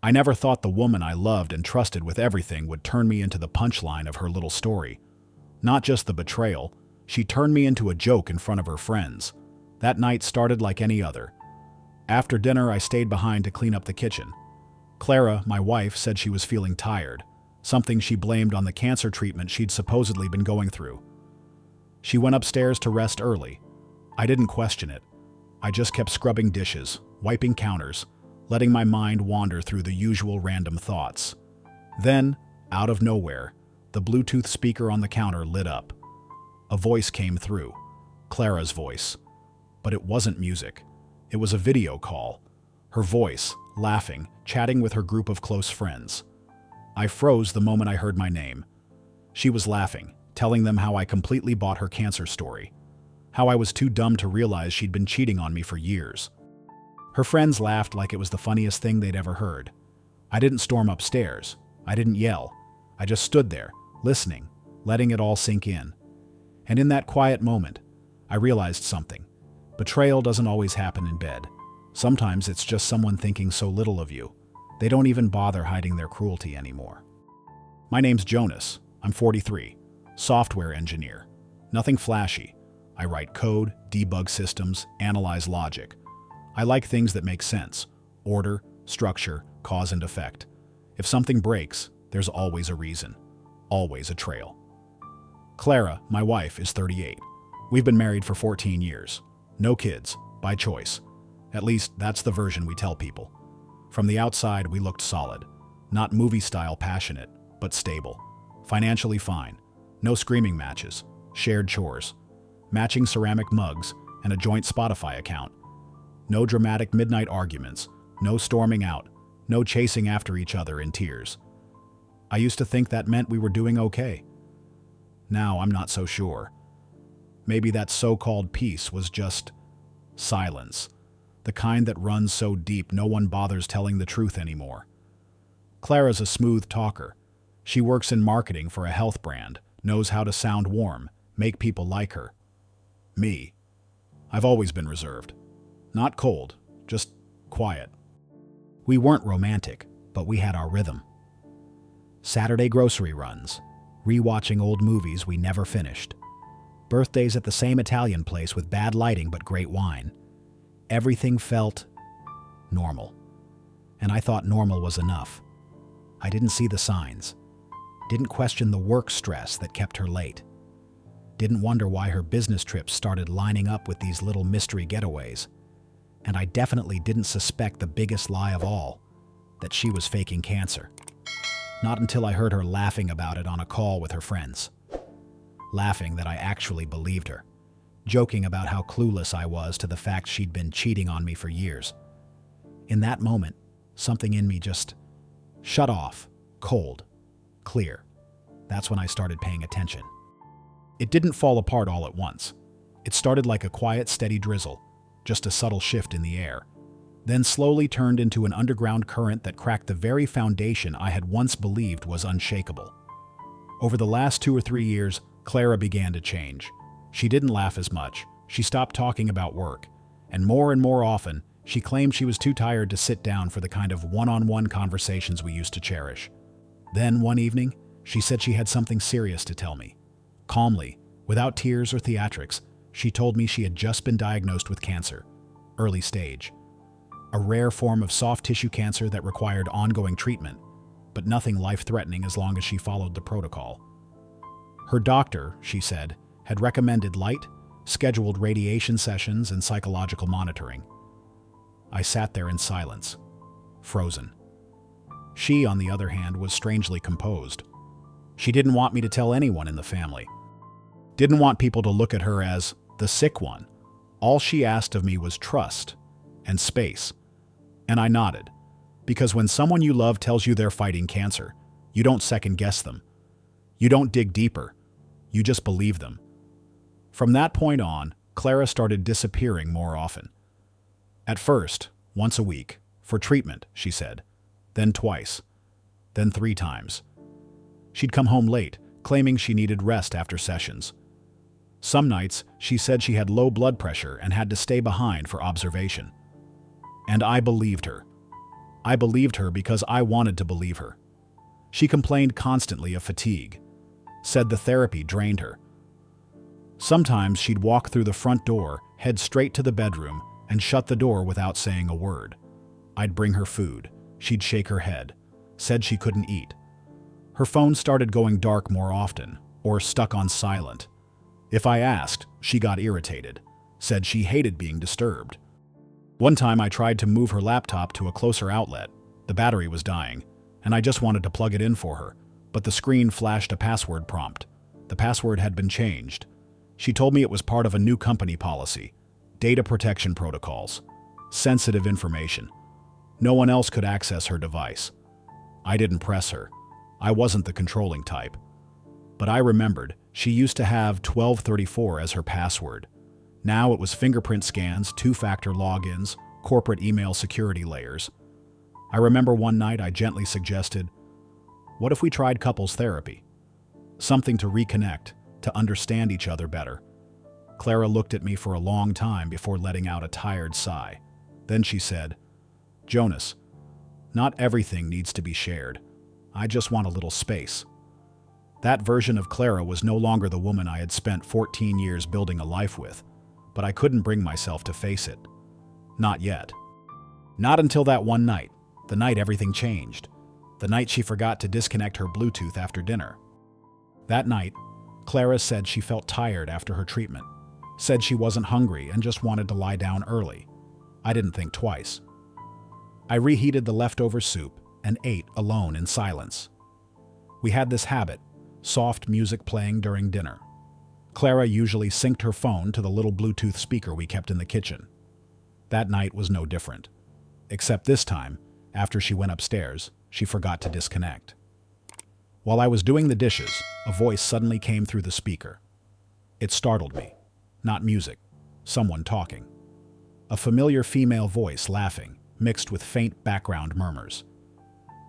I never thought the woman I loved and trusted with everything would turn me into the punchline of her little story. Not just the betrayal, she turned me into a joke in front of her friends. That night started like any other. After dinner, I stayed behind to clean up the kitchen. Clara, my wife, said she was feeling tired, something she blamed on the cancer treatment she'd supposedly been going through. She went upstairs to rest early. I didn't question it. I just kept scrubbing dishes, wiping counters, letting my mind wander through the usual random thoughts. Then, out of nowhere, the Bluetooth speaker on the counter lit up. A voice came through, Clara's voice. But it wasn't music. It was a video call. Her voice, laughing, chatting with her group of close friends. I froze the moment I heard my name. She was laughing, telling them how I completely bought her cancer story. How I was too dumb to realize she'd been cheating on me for years. Her friends laughed like it was the funniest thing they'd ever heard. I didn't storm upstairs. I didn't yell. I just stood there, listening, letting it all sink in. And in that quiet moment, I realized something. Betrayal doesn't always happen in bed. Sometimes it's just someone thinking so little of you, they don't even bother hiding their cruelty anymore. My name's Jonas. I'm 43. Software engineer. Nothing flashy. I write code, debug systems, analyze logic. I like things that make sense. Order, structure, cause and effect. If something breaks, there's always a reason. Always a trail. Clara, my wife, is 38. We've been married for 14 years. No kids, by choice. At least, that's the version we tell people. From the outside, we looked solid. Not movie-style passionate, but stable. Financially fine. No screaming matches. Shared chores. Matching ceramic mugs, and a joint Spotify account. No dramatic midnight arguments. No storming out. No chasing after each other in tears. I used to think that meant we were doing okay. Now I'm not so sure. Maybe that so-called peace was just silence. The kind that runs so deep no one bothers telling the truth anymore. Clara's a smooth talker. She works in marketing for a health brand, knows how to sound warm, make people like her. Me. I've always been reserved. Not cold, just quiet. We weren't romantic, but we had our rhythm. Saturday grocery runs, rewatching old movies we never finished. Birthdays at the same Italian place with bad lighting but great wine. Everything felt normal. And I thought normal was enough. I didn't see the signs. Didn't question the work stress that kept her late. Didn't wonder why her business trips started lining up with these little mystery getaways. And I definitely didn't suspect the biggest lie of all, that she was faking cancer. Not until I heard her laughing about it on a call with her friends. Laughing that I actually believed her. Joking about how clueless I was to the fact she'd been cheating on me for years. In that moment, something in me just shut off, cold, clear. That's when I started paying attention. It didn't fall apart all at once. It started like a quiet, steady drizzle, just a subtle shift in the air, then slowly turned into an underground current that cracked the very foundation I had once believed was unshakable. Over the last 2 or 3 years, Clara began to change. She didn't laugh as much. She stopped talking about work. And more often, she claimed she was too tired to sit down for the kind of one-on-one conversations we used to cherish. Then, one evening, she said she had something serious to tell me. Calmly, without tears or theatrics, she told me she had just been diagnosed with cancer, early stage. A rare form of soft tissue cancer that required ongoing treatment, but nothing life-threatening as long as she followed the protocol. Her doctor, she said, had recommended light, scheduled radiation sessions and psychological monitoring. I sat there in silence, frozen. She, on the other hand, was strangely composed. She didn't want me to tell anyone in the family. Didn't want people to look at her as the sick one. All she asked of me was trust and space. And I nodded, because when someone you love tells you they're fighting cancer, you don't second-guess them. You don't dig deeper. You just believe them. From that point on, Clara started disappearing more often. At first, once a week, for treatment, she said. Then twice. Then 3 times. She'd come home late, claiming she needed rest after sessions. Some nights, she said she had low blood pressure and had to stay behind for observation. And I believed her. I believed her because I wanted to believe her. She complained constantly of fatigue, said the therapy drained her. Sometimes she'd walk through the front door, head straight to the bedroom, and shut the door without saying a word. I'd bring her food. She'd shake her head, said she couldn't eat. Her phone started going dark more often, or stuck on silent. If I asked, she got irritated, said she hated being disturbed. One time I tried to move her laptop to a closer outlet. The battery was dying, and I just wanted to plug it in for her, but the screen flashed a password prompt. The password had been changed. She told me it was part of a new company policy, data protection protocols, sensitive information. No one else could access her device. I didn't press her. I wasn't the controlling type. But I remembered she used to have 1234 as her password. Now it was fingerprint scans, two-factor logins, corporate email security layers. I remember one night I gently suggested, what if we tried couples therapy? Something to reconnect, to understand each other better. Clara looked at me for a long time before letting out a tired sigh. Then she said, Jonas, not everything needs to be shared. I just want a little space. That version of Clara was no longer the woman I had spent 14 years building a life with, but I couldn't bring myself to face it. Not yet. Not until that one night, the night everything changed, the night she forgot to disconnect her Bluetooth after dinner. That night, Clara said she felt tired after her treatment, said she wasn't hungry and just wanted to lie down early. I didn't think twice. I reheated the leftover soup and ate alone in silence. We had this habit, soft music playing during dinner. Clara usually synced her phone to the little Bluetooth speaker we kept in the kitchen. That night was no different, except this time, after she went upstairs, she forgot to disconnect. While I was doing the dishes, a voice suddenly came through the speaker. It startled me. Not music, someone talking. A familiar female voice laughing, mixed with faint background murmurs.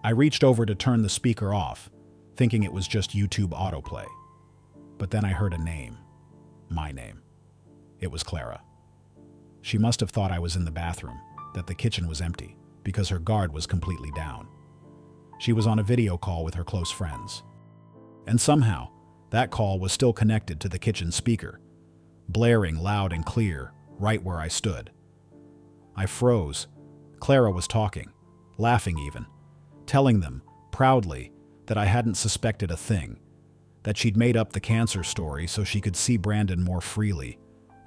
I reached over to turn the speaker off, thinking it was just YouTube autoplay. But then I heard a name. My name. It was Clara. She must have thought I was in the bathroom, that the kitchen was empty, because her guard was completely down. She was on a video call with her close friends. And somehow, that call was still connected to the kitchen speaker, blaring loud and clear, right where I stood. I froze. Clara was talking, laughing even, telling them, proudly, that I hadn't suspected a thing, that she'd made up the cancer story so she could see Brandon more freely,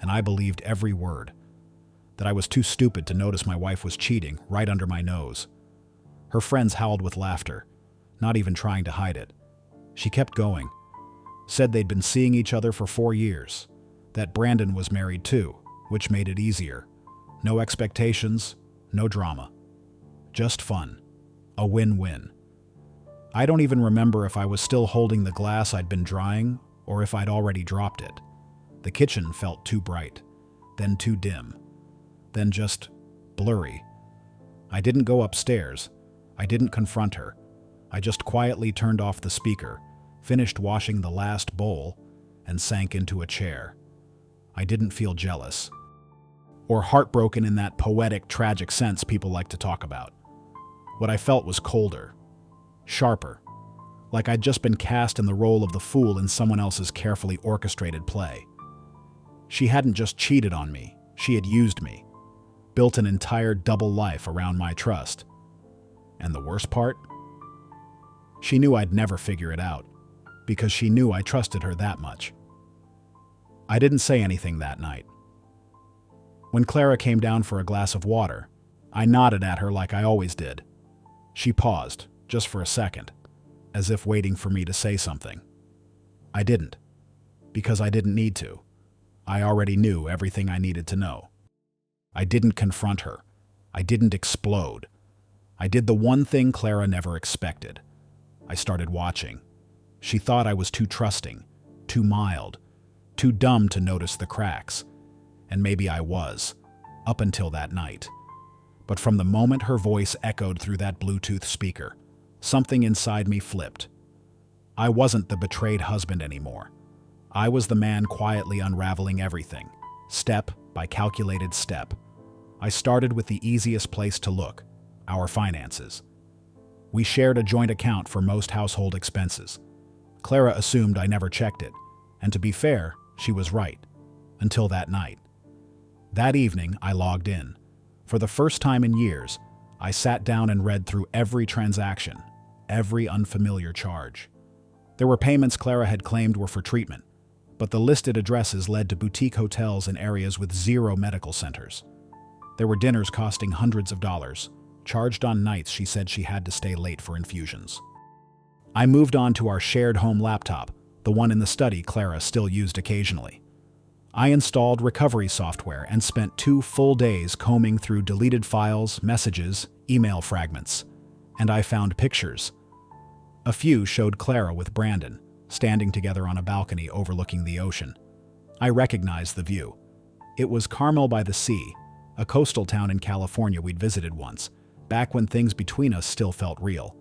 and I believed every word, that I was too stupid to notice my wife was cheating right under my nose. Her friends howled with laughter, not even trying to hide it. She kept going, said they'd been seeing each other for 4 years, that Brandon was married too, which made it easier. No expectations, no drama. Just fun. A win-win. I don't even remember if I was still holding the glass I'd been drying or if I'd already dropped it. The kitchen felt too bright, then too dim, then just blurry. I didn't go upstairs. I didn't confront her. I just quietly turned off the speaker, finished washing the last bowl, and sank into a chair. I didn't feel jealous, or heartbroken in that poetic, tragic sense people like to talk about. What I felt was colder, sharper, like I'd just been cast in the role of the fool in someone else's carefully orchestrated play. She hadn't just cheated on me, she had used me, built an entire double life around my trust. And the worst part? She knew I'd never figure it out, because she knew I trusted her that much. I didn't say anything that night. When Clara came down for a glass of water, I nodded at her like I always did. She paused, just for a second, as if waiting for me to say something. I didn't, because I didn't need to. I already knew everything I needed to know. I didn't confront her. I didn't explode. I did the one thing Clara never expected. I started watching. She thought I was too trusting, too mild, too dumb to notice the cracks. And maybe I was, up until that night. But from the moment her voice echoed through that Bluetooth speaker, something inside me flipped. I wasn't the betrayed husband anymore. I was the man quietly unraveling everything, step by calculated step. I started with the easiest place to look, our finances. We shared a joint account for most household expenses. Clara assumed I never checked it, and to be fair, she was right. Until that night. That evening, I logged in. For the first time in years, I sat down and read through every transaction, every unfamiliar charge. There were payments Clara had claimed were for treatment, but the listed addresses led to boutique hotels in areas with zero medical centers. There were dinners costing hundreds of dollars, charged on nights she said she had to stay late for infusions. I moved on to our shared home laptop, the one in the study Clara still used occasionally. I installed recovery software and spent 2 full days combing through deleted files, messages, email fragments, and I found pictures. A few showed Clara with Brandon, standing together on a balcony overlooking the ocean. I recognized the view. It was Carmel by the Sea, a coastal town in California we'd visited once, back when things between us still felt real.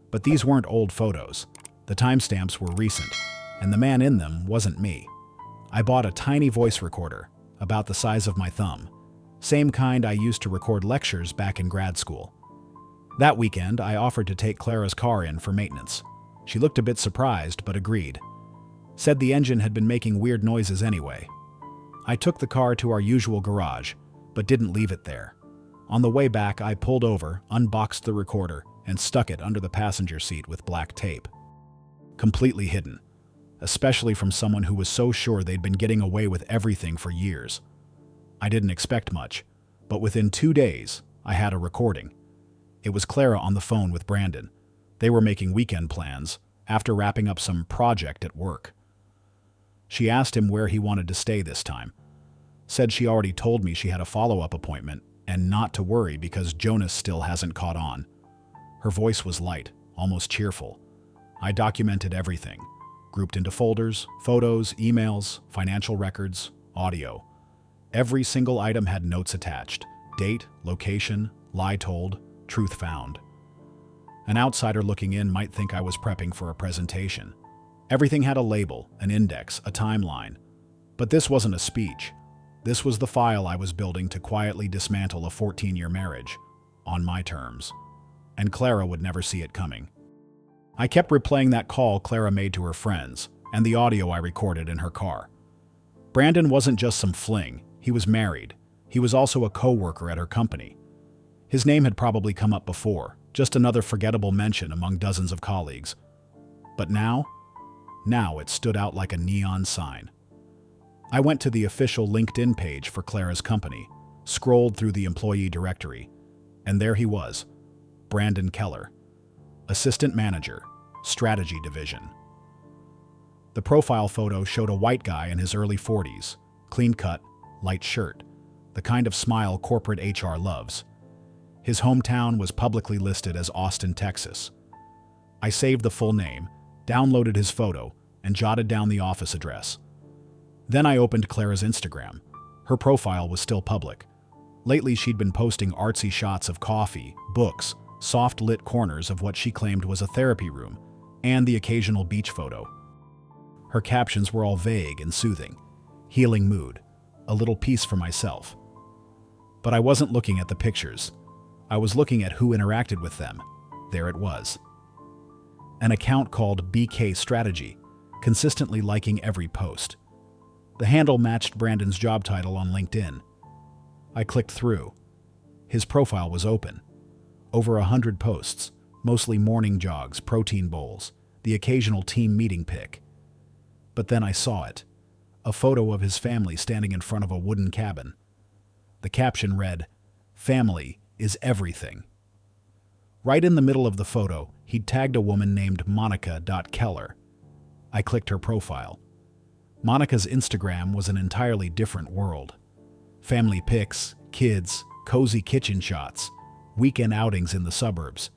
But these weren't old photos. The timestamps were recent, and the man in them wasn't me. I bought a tiny voice recorder, about the size of my thumb, same kind I used to record lectures back in grad school. That weekend, I offered to take Clara's car in for maintenance. She looked a bit surprised, but agreed. Said the engine had been making weird noises anyway. I took the car to our usual garage, but didn't leave it there. On the way back, I pulled over, unboxed the recorder, and stuck it under the passenger seat with black tape. Completely hidden, especially from someone who was so sure they'd been getting away with everything for years. I didn't expect much, but within 2 days, I had a recording. It was Clara on the phone with Brandon. They were making weekend plans, after wrapping up some project at work. She asked him where he wanted to stay this time. Said she already told me she had a follow-up appointment, and not to worry because Jonas still hasn't caught on. Her voice was light, almost cheerful. I documented everything, grouped into folders, photos, emails, financial records, audio. Every single item had notes attached: date, location, lie told, truth found. An outsider looking in might think I was prepping for a presentation. Everything had a label, an index, a timeline. But this wasn't a speech. This was the file I was building to quietly dismantle a 14-year marriage, on my terms. And Clara would never see it coming. I kept replaying that call Clara made to her friends, and the audio I recorded in her car. Brandon wasn't just some fling, he was married. He was also a co-worker at her company. His name had probably come up before, just another forgettable mention among dozens of colleagues. But now it stood out like a neon sign. I went to the official LinkedIn page for Clara's company, scrolled through the employee directory, and there he was, Brandon Keller, Assistant Manager, Strategy Division. The profile photo showed a white guy in his early 40s, clean-cut, light shirt, the kind of smile corporate HR loves. His hometown was publicly listed as Austin, Texas. I saved the full name, downloaded his photo, and jotted down the office address. Then I opened Clara's Instagram. Her profile was still public. Lately, she'd been posting artsy shots of coffee, books, soft-lit corners of what she claimed was a therapy room, and the occasional beach photo. Her captions were all vague and soothing. Healing mood, a little piece for myself. But I wasn't looking at the pictures. I was looking at who interacted with them. There it was. An account called BK Strategy, consistently liking every post. The handle matched Brandon's job title on LinkedIn. I clicked through. His profile was open. Over 100 posts, mostly morning jogs, protein bowls, the occasional team meeting pic. But then I saw it. A photo of his family standing in front of a wooden cabin. The caption read, "Family is everything." Right in the middle of the photo, he'd tagged a woman named Monica.Keller. I clicked her profile. Monica's Instagram was an entirely different world. Family pics, kids, cozy kitchen shots, weekend outings in the suburbs.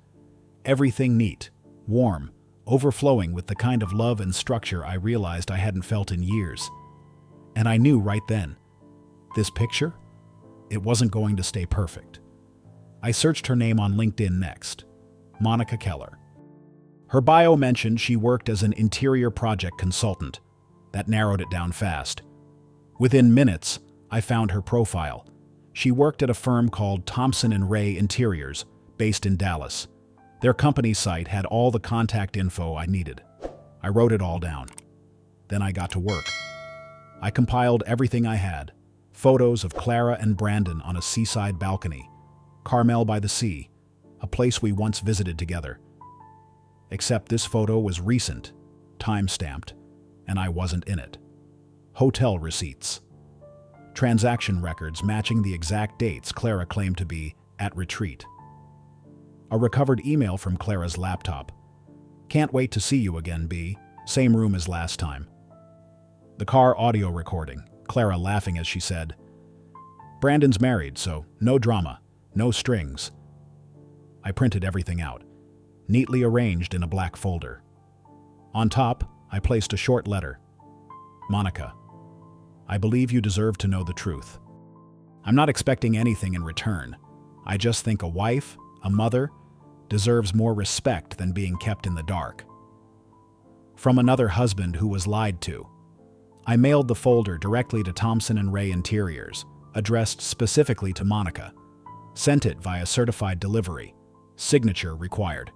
Everything neat, warm, overflowing with the kind of love and structure I realized I hadn't felt in years. And I knew right then, this picture? It wasn't going to stay perfect. I searched her name on LinkedIn next, Monica Keller. Her bio mentioned she worked as an interior project consultant. That narrowed it down fast. Within minutes, I found her profile. She worked at a firm called Thompson & Ray Interiors, based in Dallas. Their company site had all the contact info I needed. I wrote it all down. Then I got to work. I compiled everything I had. Photos of Clara and Brandon on a seaside balcony. Carmel by the sea, a place we once visited together. Except this photo was recent, time-stamped, and I wasn't in it. Hotel receipts. Transaction records matching the exact dates Clara claimed to be at retreat. A recovered email from Clara's laptop. Can't wait to see you again, B. Same room as last time. The car audio recording, Clara laughing as she said, Brandon's married, so no drama, no strings. I printed everything out, neatly arranged in a black folder. On top, I placed a short letter. Monica, I believe you deserve to know the truth. I'm not expecting anything in return. I just think a wife, a mother, deserves more respect than being kept in the dark. From another husband who was lied to. I mailed the folder directly to Thompson & Ray Interiors, addressed specifically to Monica. Sent it via certified delivery. Signature required.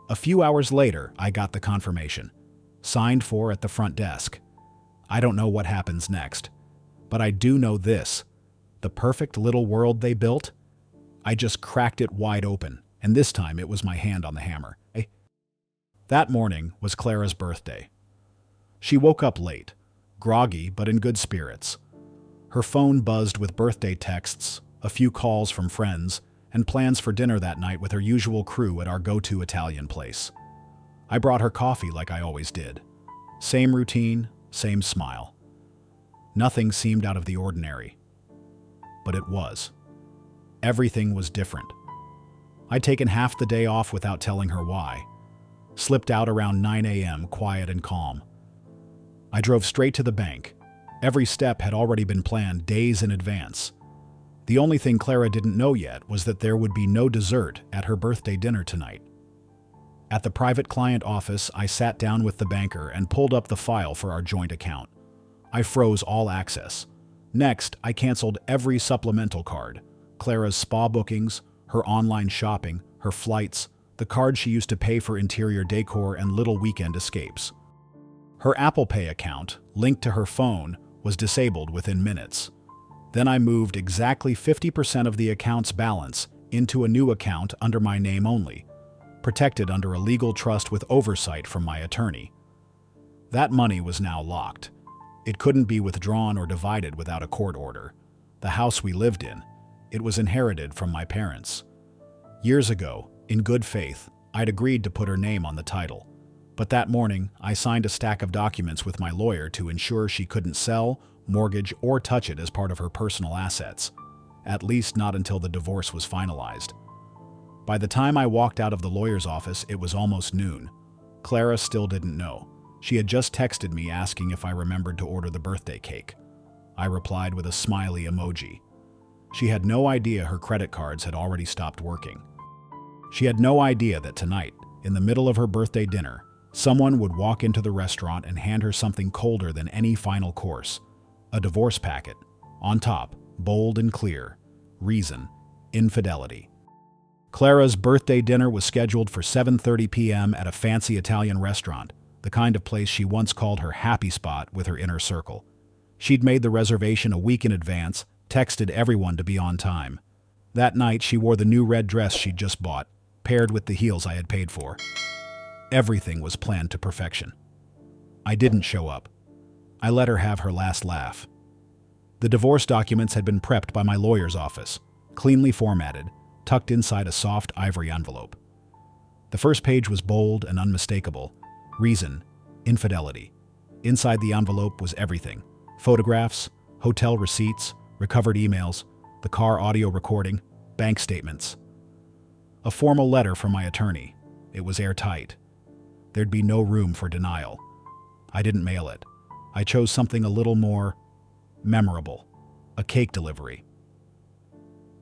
A few hours later, I got the confirmation. Signed for at the front desk. I don't know what happens next, but I do know this. The perfect little world they built, I just cracked it wide open, and this time it was my hand on the hammer. That morning was Clara's birthday. She woke up late, groggy but in good spirits. Her phone buzzed with birthday texts, a few calls from friends, and plans for dinner that night with her usual crew at our go-to Italian place. I brought her coffee like I always did. Same routine, same smile. Nothing seemed out of the ordinary. But it was. Everything was different. I'd taken half the day off without telling her why. Slipped out around 9 a.m., quiet and calm. I drove straight to the bank. Every step had already been planned days in advance. The only thing Clara didn't know yet was that there would be no dessert at her birthday dinner tonight. At the private client office, I sat down with the banker and pulled up the file for our joint account. I froze all access. Next, I canceled every supplemental card. Clara's spa bookings, her online shopping, her flights, the card she used to pay for interior decor and little weekend escapes. Her Apple Pay account, linked to her phone, was disabled within minutes. Then I moved exactly 50% of the account's balance into a new account under my name only, protected under a legal trust with oversight from my attorney. That money was now locked. It couldn't be withdrawn or divided without a court order. The house we lived in, it was inherited from my parents. Years ago, in good faith, I'd agreed to put her name on the title. But that morning, I signed a stack of documents with my lawyer to ensure she couldn't sell, mortgage, or touch it as part of her personal assets. At least not until the divorce was finalized. By the time I walked out of the lawyer's office, it was almost noon. Clara still didn't know. She had just texted me asking if I remembered to order the birthday cake. I replied with a smiley emoji. She had no idea her credit cards had already stopped working. She had no idea that tonight, in the middle of her birthday dinner, someone would walk into the restaurant and hand her something colder than any final course. A divorce packet. On top, bold and clear. Reason: infidelity. Clara's birthday dinner was scheduled for 7:30 p.m. at a fancy Italian restaurant, the kind of place she once called her happy spot with her inner circle. She'd made the reservation a week in advance, texted everyone to be on time. That night, she wore the new red dress she'd just bought, paired with the heels I had paid for. Everything was planned to perfection. I didn't show up. I let her have her last laugh. The divorce documents had been prepped by my lawyer's office, cleanly formatted, tucked inside a soft ivory envelope. The first page was bold and unmistakable. Reason: infidelity. Inside the envelope was everything: photographs, hotel receipts, recovered emails, the car audio recording, bank statements. A formal letter from my attorney. It was airtight. There'd be no room for denial. I didn't mail it. I chose something a little more memorable: a cake delivery.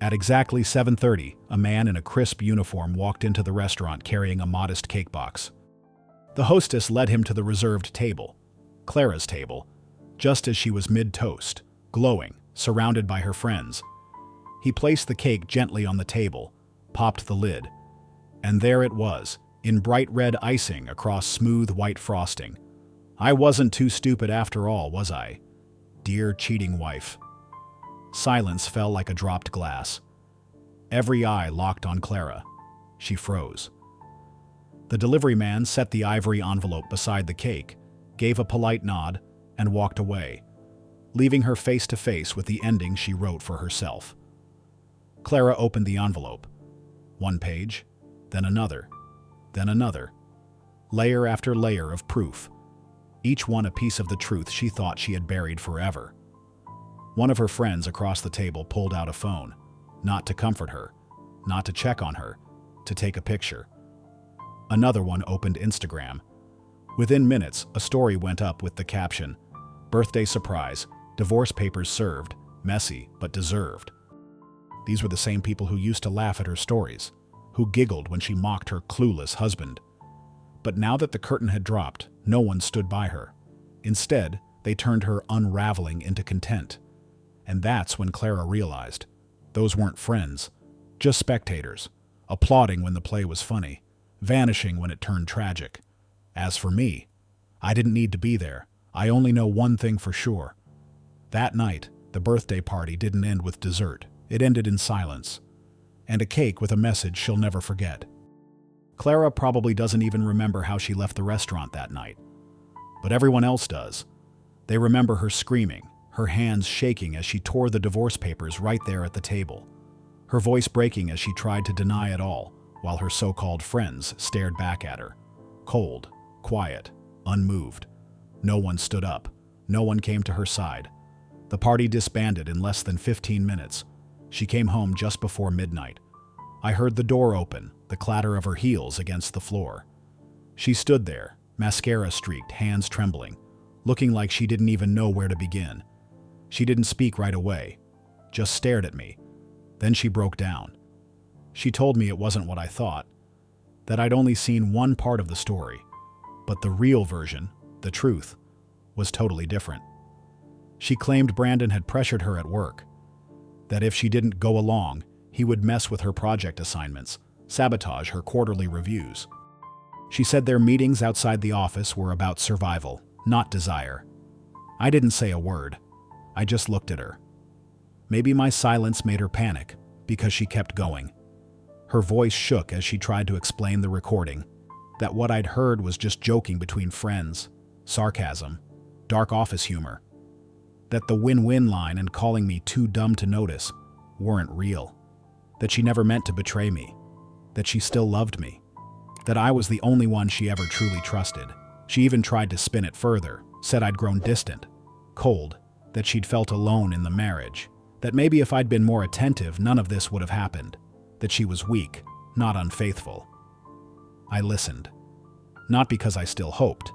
At exactly 7:30, a man in a crisp uniform walked into the restaurant carrying a modest cake box. The hostess led him to the reserved table, Clara's table, just as she was mid-toast, glowing, surrounded by her friends. He placed the cake gently on the table, popped the lid, and there it was, in bright red icing across smooth white frosting. I wasn't too stupid after all, was I? Dear cheating wife. Silence fell like a dropped glass. Every eye locked on Clara. She froze. The delivery man set the ivory envelope beside the cake, gave a polite nod, and walked away, leaving her face to face with the ending she wrote for herself. Clara opened the envelope. One page, then another, layer after layer of proof, each one a piece of the truth she thought she had buried forever. One of her friends across the table pulled out a phone, not to comfort her, not to check on her, to take a picture. Another one opened Instagram. Within minutes, a story went up with the caption, "Birthday surprise, divorce papers served, messy but deserved." These were the same people who used to laugh at her stories, who giggled when she mocked her clueless husband. But now that the curtain had dropped, no one stood by her. Instead, they turned her unraveling into content. And that's when Clara realized those weren't friends, just spectators, applauding when the play was funny, vanishing when it turned tragic. As for me, I didn't need to be there. I only know one thing for sure. That night, the birthday party didn't end with dessert. It ended in silence, and a cake with a message she'll never forget. Clara probably doesn't even remember how she left the restaurant that night, but everyone else does. They remember her screaming, her hands shaking as she tore the divorce papers right there at the table, her voice breaking as she tried to deny it all, while her so-called friends stared back at her, cold, quiet, unmoved. No one stood up. No one came to her side. The party disbanded in less than 15 minutes. She came home just before midnight. I heard the door open, the clatter of her heels against the floor. She stood there, mascara streaked, hands trembling, looking like she didn't even know where to begin. She didn't speak right away, just stared at me. Then she broke down. She told me it wasn't what I thought, that I'd only seen one part of the story, but the real version, the truth, was totally different. She claimed Brandon had pressured her at work, that if she didn't go along, he would mess with her project assignments, sabotage her quarterly reviews. She said their meetings outside the office were about survival, not desire. I didn't say a word. I just looked at her. Maybe my silence made her panic, because she kept going. Her voice shook as she tried to explain the recording, that what I'd heard was just joking between friends, sarcasm, dark office humor, that the win-win line and calling me too dumb to notice weren't real, that she never meant to betray me, that she still loved me, that I was the only one she ever truly trusted. She even tried to spin it further, said I'd grown distant, cold, that she'd felt alone in the marriage, that maybe if I'd been more attentive, none of this would have happened, that she was weak, not unfaithful. I listened, not because I still hoped,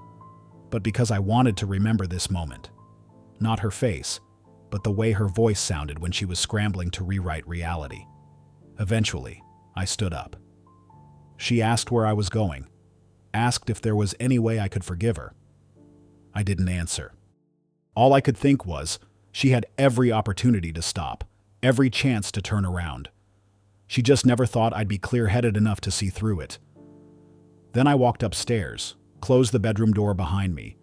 but because I wanted to remember this moment. Not her face, but the way her voice sounded when she was scrambling to rewrite reality. Eventually, I stood up. She asked where I was going, asked if there was any way I could forgive her. I didn't answer. All I could think was, she had every opportunity to stop, every chance to turn around. She just never thought I'd be clear-headed enough to see through it. Then I walked upstairs, closed the bedroom door behind me,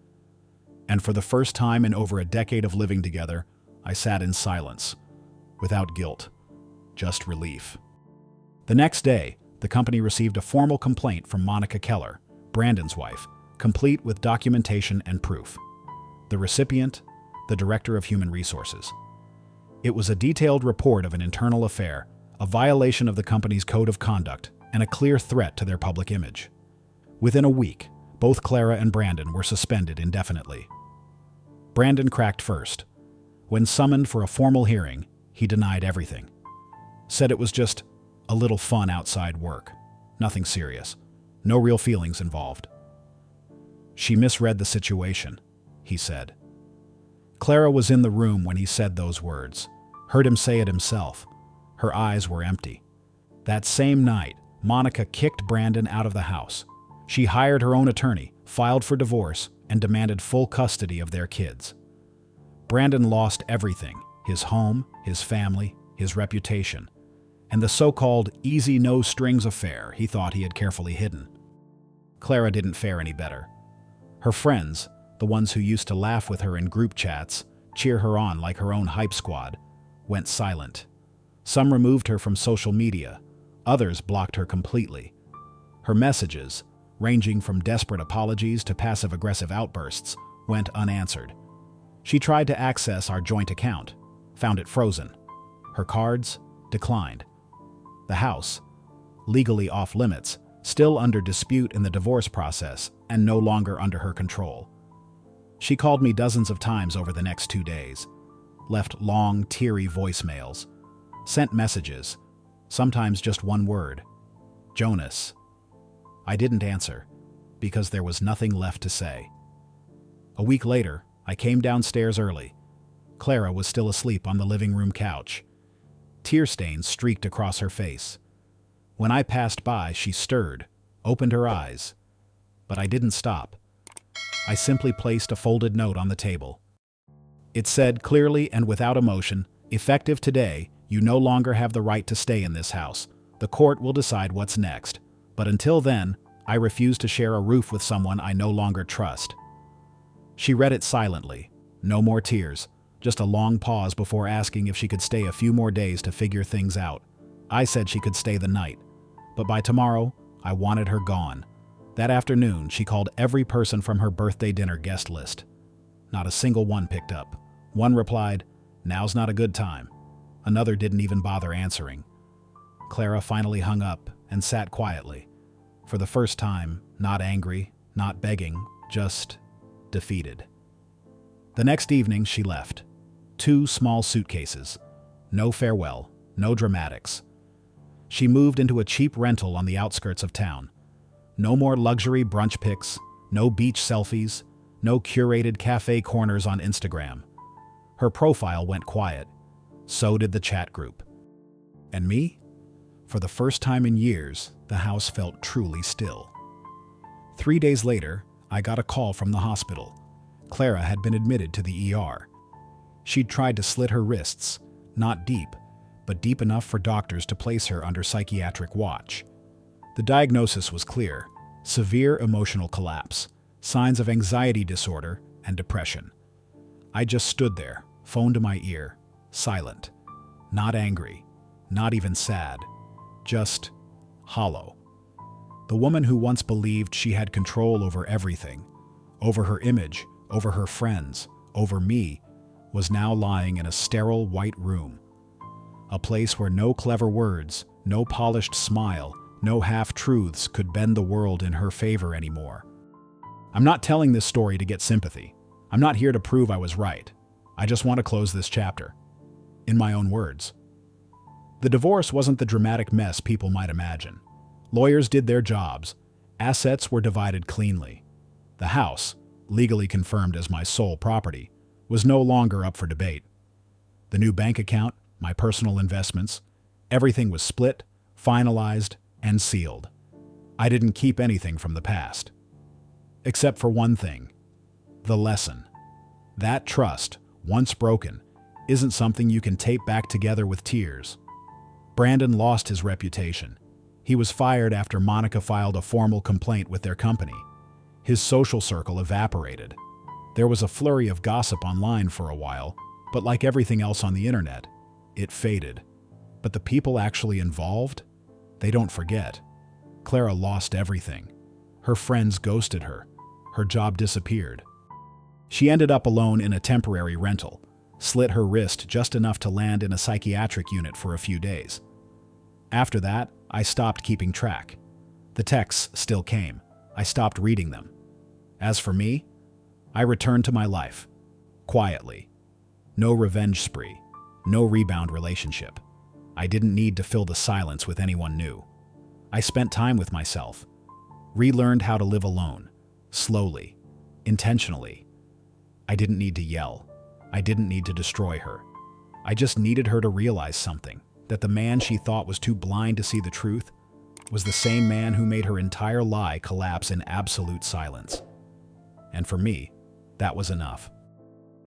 and for the first time in over a decade of living together, I sat in silence, without guilt, just relief. The next day, the company received a formal complaint from Monica Keller, Brandon's wife, complete with documentation and proof. The recipient, the Director of Human Resources. It was a detailed report of an internal affair, a violation of the company's code of conduct, and a clear threat to their public image. Within a week, both Clara and Brandon were suspended indefinitely. Brandon cracked first. When summoned for a formal hearing, he denied everything. Said it was just a little fun outside work. Nothing serious. No real feelings involved. She misread the situation, he said. Clara was in the room when he said those words, heard him say it himself. Her eyes were empty. That same night, Monica kicked Brandon out of the house. She hired her own attorney, filed for divorce, and demanded full custody of their kids. Brandon lost everything, his home, his family, his reputation. and the so-called easy no-strings affair he thought he had carefully hidden. Clara didn't fare any better. Her friends, the ones who used to laugh with her in group chats, cheer her on like her own hype squad, went silent. Some removed her from social media, others blocked her completely. Her messages, ranging from desperate apologies to passive-aggressive outbursts, went unanswered. She tried to access our joint account, found it frozen. Her cards declined. The house, legally off-limits, still under dispute in the divorce process and no longer under her control. She called me dozens of times over the next 2 days, left long, teary voicemails, sent messages, sometimes just one word, Jonas. I didn't answer, because there was nothing left to say. A week later, I came downstairs early. Clara was still asleep on the living room couch. Tear stains streaked across her face. When I passed by, she stirred, opened her eyes. But I didn't stop. I simply placed a folded note on the table. It said clearly and without emotion, "Effective today, you no longer have the right to stay in this house. The court will decide what's next. But until then, I refuse to share a roof with someone I no longer trust." She read it silently. No more tears, just a long pause before asking if she could stay a few more days to figure things out. I said she could stay the night, but by tomorrow, I wanted her gone. That afternoon, she called every person from her birthday dinner guest list. Not a single one picked up. One replied, "Now's not a good time." Another didn't even bother answering. Clara finally hung up and sat quietly. For the first time, not angry, not begging, just defeated. The next evening, she left. 2 small suitcases. No farewell, no dramatics. She moved into a cheap rental on the outskirts of town. No more luxury brunch pics, no beach selfies, no curated cafe corners on Instagram. Her profile went quiet. So did the chat group. And me? For the first time in years, the house felt truly still. 3 days later, I got a call from the hospital. Clara had been admitted to the ER. She'd tried to slit her wrists, not deep, but deep enough for doctors to place her under psychiatric watch. The diagnosis was clear: severe emotional collapse, signs of anxiety disorder, and depression. I just stood there, phone to my ear, silent. Not angry, not even sad, just hollow. The woman who once believed she had control over everything, over her image, over her friends, over me, was now lying in a sterile white room. A place where no clever words, no polished smile, no half-truths could bend the world in her favor anymore. I'm not telling this story to get sympathy. I'm not here to prove I was right. I just want to close this chapter. In my own words. The divorce wasn't the dramatic mess people might imagine. Lawyers did their jobs. Assets were divided cleanly. The house, legally confirmed as my sole property, was no longer up for debate. The new bank account, my personal investments, everything was split, finalized, and sealed. I didn't keep anything from the past. Except for one thing: the lesson. That trust, once broken, isn't something you can tape back together with tears. Brandon lost his reputation. He was fired after Monica filed a formal complaint with their company. His social circle evaporated. There was a flurry of gossip online for a while, but like everything else on the internet, it faded. But the people actually involved? They don't forget. Clara lost everything. Her friends ghosted her. Her job disappeared. She ended up alone in a temporary rental, slit her wrist just enough to land in a psychiatric unit for a few days. After that, I stopped keeping track. The texts still came. I stopped reading them. As for me, I returned to my life, quietly. No revenge spree, no rebound relationship. I didn't need to fill the silence with anyone new. I spent time with myself, relearned how to live alone, slowly, intentionally. I didn't need to yell. I didn't need to destroy her. I just needed her to realize something, that the man she thought was too blind to see the truth was the same man who made her entire lie collapse in absolute silence. And for me, that was enough.